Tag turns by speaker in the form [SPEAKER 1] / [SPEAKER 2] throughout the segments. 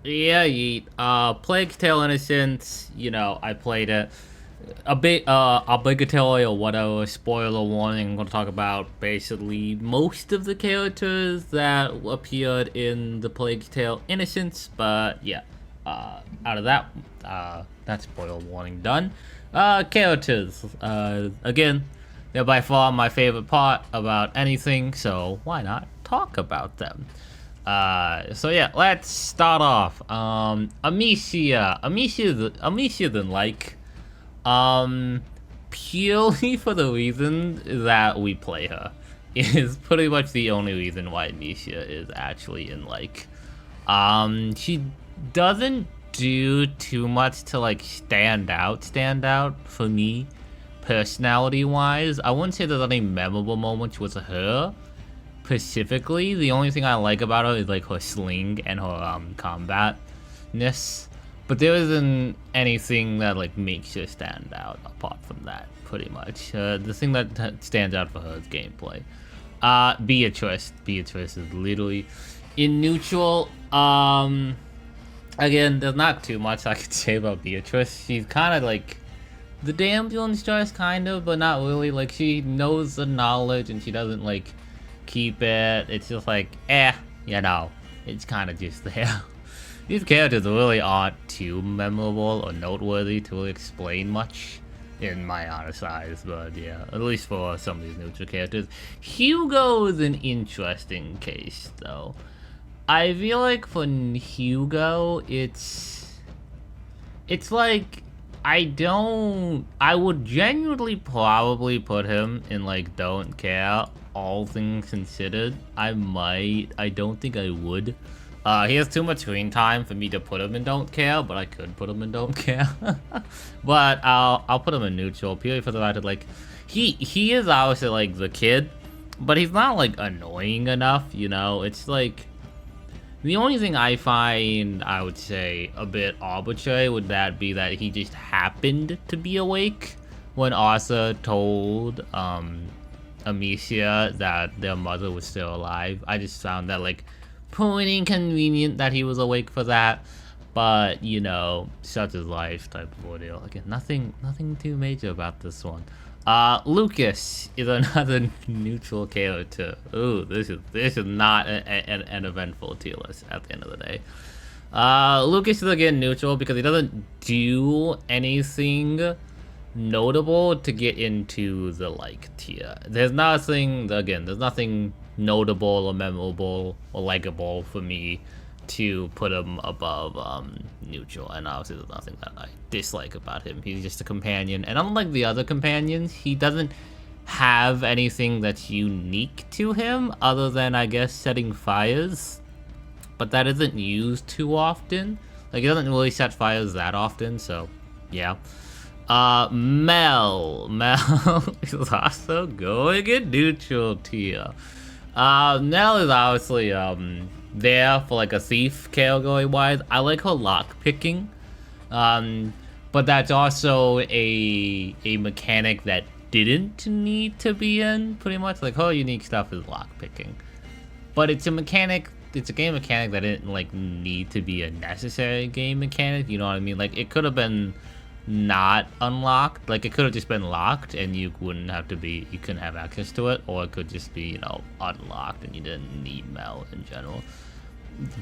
[SPEAKER 1] Yeah, Yeet. Plague Tale Innocence, I played it. A bit, obligatory or whatever, spoiler warning, I'm gonna talk about basically most of the characters that appeared in the Plague Tale Innocence, but yeah, out of that, that spoiler warning done. Characters, again, they're by far my favorite part about anything, so why not talk about them? So yeah, let's start off. Amicia didn't like, um, purely for the reason that we play her. Is pretty much the only reason why Amicia is actually in like. She doesn't do too much to like stand out for me, personality wise. I wouldn't say there's any memorable moments with her specifically. The only thing I like about her is like her sling and her combatness, but there isn't anything that like makes her stand out apart from that. Pretty much, the thing that stands out for her is gameplay. Beatrice is literally in neutral. Again, there's not too much I could say about Beatrice. She's kind of like the damsel in distress, kind of, but not really. Like, she knows the knowledge and she doesn't like keep it. It's just like, it's kind of just there. These characters really aren't too memorable or noteworthy to really explain much, in my honest eyes, but yeah, at least for some of these neutral characters. Hugo is an interesting case, though. I feel like for Hugo, it's like, I would genuinely probably put him in like don't care, all things considered. I don't think I would. He has too much screen time for me to put him in don't care, but I could put him in don't care. But I'll put him in neutral, purely for the fact that like, he is obviously like the kid, but he's not like annoying enough, it's like, the only thing I find, I would say, a bit arbitrary would that be that he just happened to be awake when Arthur told Amicia that their mother was still alive. I just found that like pretty inconvenient that he was awake for that, but such is life type of ordeal. Again, nothing too major about this one. Lucas is another neutral character. Ooh, this is not an eventful tier list at the end of the day. Lucas is again neutral because he doesn't do anything notable to get into the like tier. There's nothing notable or memorable or likable for me to put him above neutral, and obviously there's nothing that I dislike about him. He's just a companion, and unlike the other companions, he doesn't have anything that's unique to him other than, I guess, setting fires, but that isn't used too often. Like, he doesn't really set fires that often, so yeah. Mel is also going in neutral tier. Mel is obviously there for like a thief category wise. I like her lock picking, but that's also a mechanic that didn't need to be in. Pretty much like her unique stuff is lock picking, but it's a game mechanic that didn't like need to be a necessary game mechanic. You know what I mean? Like, it could have been not unlocked. Like, it could have just been locked and you couldn't have access to it, or it could just be unlocked and you didn't need Mel in general.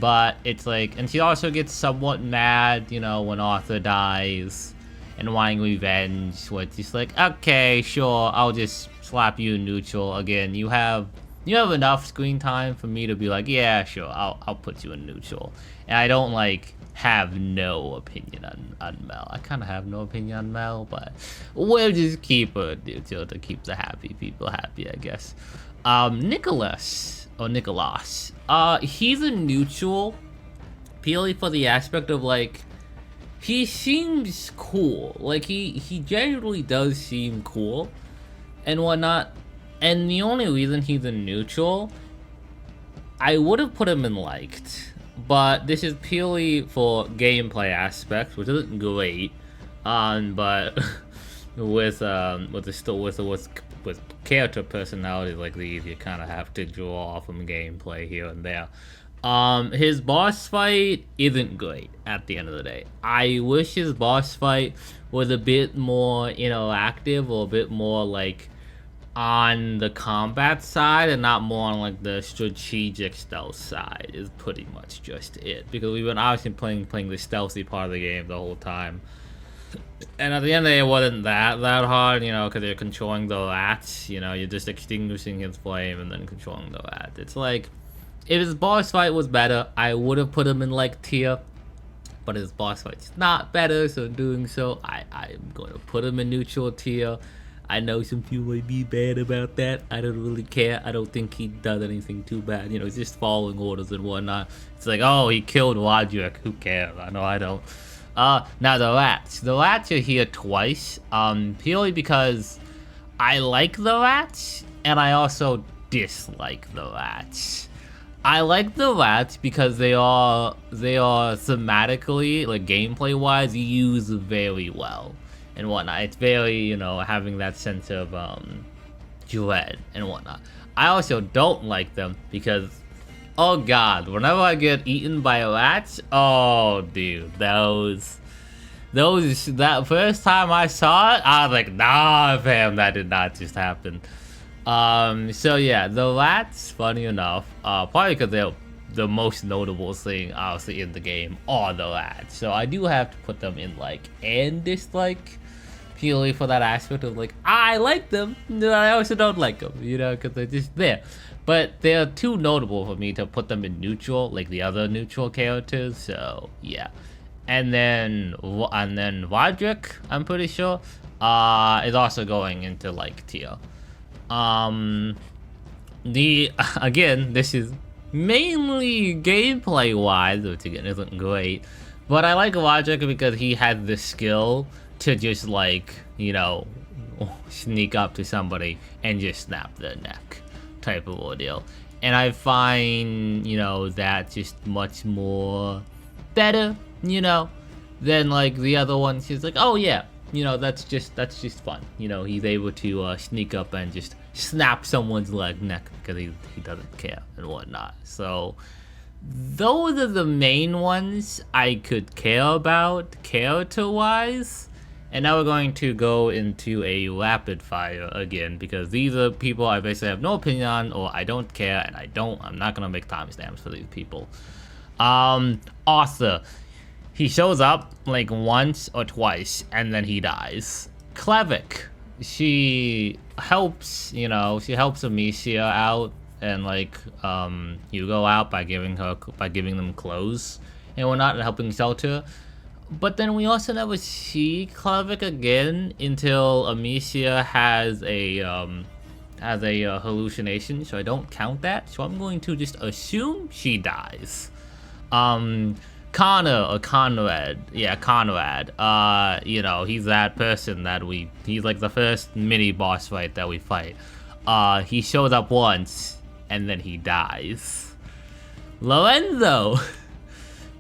[SPEAKER 1] But it's like, and she also gets somewhat mad when Arthur dies and wanting revenge, where it's just like, okay, sure, I'll just slap you in neutral again. You have enough screen time for me to be like, yeah, sure, I'll put you in neutral. And I don't like have no opinion on Mel. I kind of have no opinion on Mel, but we'll just keep her neutral to keep the happy people happy, I guess. Nicholas, he's a neutral purely for the aspect of like, he seems cool. Like, he genuinely does seem cool and whatnot. And the only reason he's a neutral, I would have put him in liked, but this is purely for gameplay aspects, which isn't great. But with character personalities like these, you kind of have to draw from gameplay here and there. His boss fight isn't great at the end of the day. I wish his boss fight was a bit more interactive or a bit more like on the combat side and not more on like the strategic stealth side is pretty much just it, because we've been obviously playing the stealthy part of the game the whole time, and at the end of the day it wasn't that hard, because you're controlling the rats. You're just extinguishing his flame and then controlling the rat. It's like, if his boss fight was better, I would have put him in like tier, but his boss fight's not better, so in doing so I'm going to put him in neutral tier. I know some people might be bad about that. I don't really care. I don't think he does anything too bad. He's just following orders and whatnot. It's like, oh, he killed Rodric. Who cares? I know I don't. Now the rats. The rats are here twice. Purely because I like the rats, and I also dislike the rats. I like the rats because they are thematically, like gameplay wise, used very well and whatnot. It's very, having that sense of dread and whatnot. I also don't like them because, oh god, whenever I get eaten by rats, oh dude, that first time I saw it, I was like, nah fam, that did not just happen. So yeah, the rats, funny enough, probably because they're the most notable thing obviously in the game are the rats. So I do have to put them in like and dislike, purely for that aspect of like, I like them, but I also don't like them, because they're just there. But they're too notable for me to put them in neutral, like the other neutral characters, so yeah. And then Rodric, I'm pretty sure, is also going into like tier. Again, this is mainly gameplay wise, which again isn't great, but I like Rodric because he has the skill to just like, sneak up to somebody and just snap their neck type of ordeal. And I find, that just much more better, than like the other ones. He's like, oh yeah, that's just fun. He's able to sneak up and just snap someone's neck because he doesn't care and whatnot. So those are the main ones I could care about character wise. And now we're going to go into a rapid fire again, because these are people I basically have no opinion on, or I don't care, and I'm not gonna make timestamps for these people. Arthur, he shows up like once or twice and then he dies. Clevic, she helps Amicia out and like Hugo out by giving them clothes and whatnot and helping shelter. But then we also never see Clevic again until Amicia has a hallucination, so I don't count that. So I'm going to just assume she dies. Connor or Conrad, yeah, Conrad. He's that person he's like the first mini boss fight that we fight. He shows up once and then he dies. Lorenzo.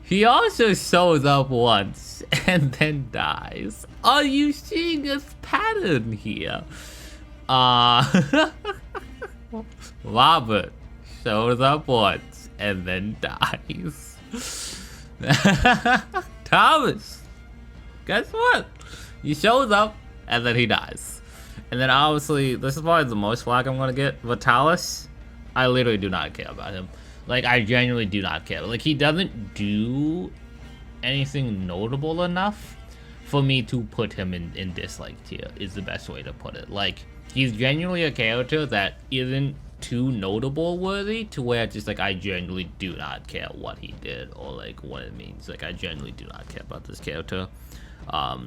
[SPEAKER 1] He also shows up once and then dies. Are you seeing a pattern here? Robert shows up once and then dies. Thomas, guess what? He shows up and then he dies. And then obviously, this is probably the most flack I'm gonna get. Vitalis, I literally do not care about him. Like, I genuinely do not care. Like, he doesn't do anything notable enough for me to put him in dislike tier, is the best way to put it. Like, he's genuinely a character that isn't too notable worthy to where just like I genuinely do not care what he did or like what it means. Like, I genuinely do not care about this character type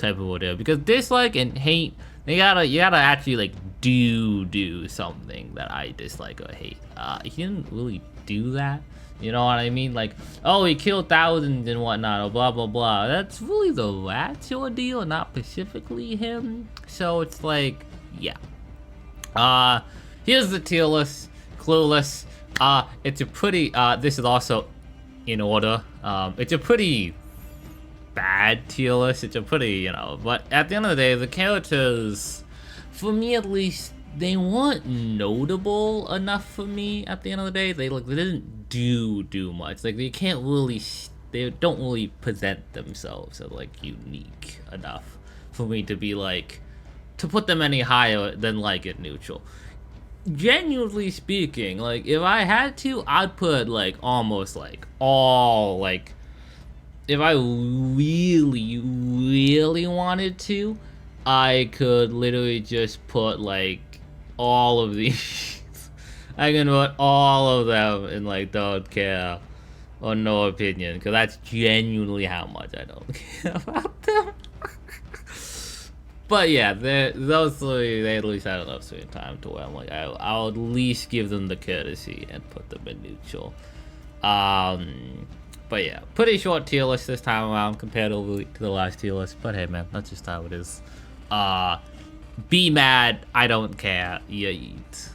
[SPEAKER 1] of ordeal, because dislike and hate, you gotta actually like do something that I dislike or hate. He didn't really do that, you know what I mean? Like, oh, he killed thousands and whatnot or blah blah blah. That's really the rat's ordeal, not specifically him. So it's like, yeah. Here's the tier list. Clueless. It's a pretty this is also in order. It's a pretty bad tier list. It's a pretty, but at the end of the day, the characters, for me at least, they weren't notable enough for me at the end of the day. They didn't do much. Like they can't really, they don't really present themselves as like unique enough for me to be like, to put them any higher than like at neutral. Genuinely speaking, like if I had to, I'd put like almost like all like, if I really wanted to, I could literally just put like all of these. I can put all of them in like don't care or no opinion, because that's genuinely how much I don't care about them. But yeah, those three, they at least had enough screen time to where I'm like, I'll at least give them the courtesy and put them in neutral. But yeah, pretty short tier list this time around compared to the last tier list. But hey man, that's just how it is. Be mad, I don't care. You eat.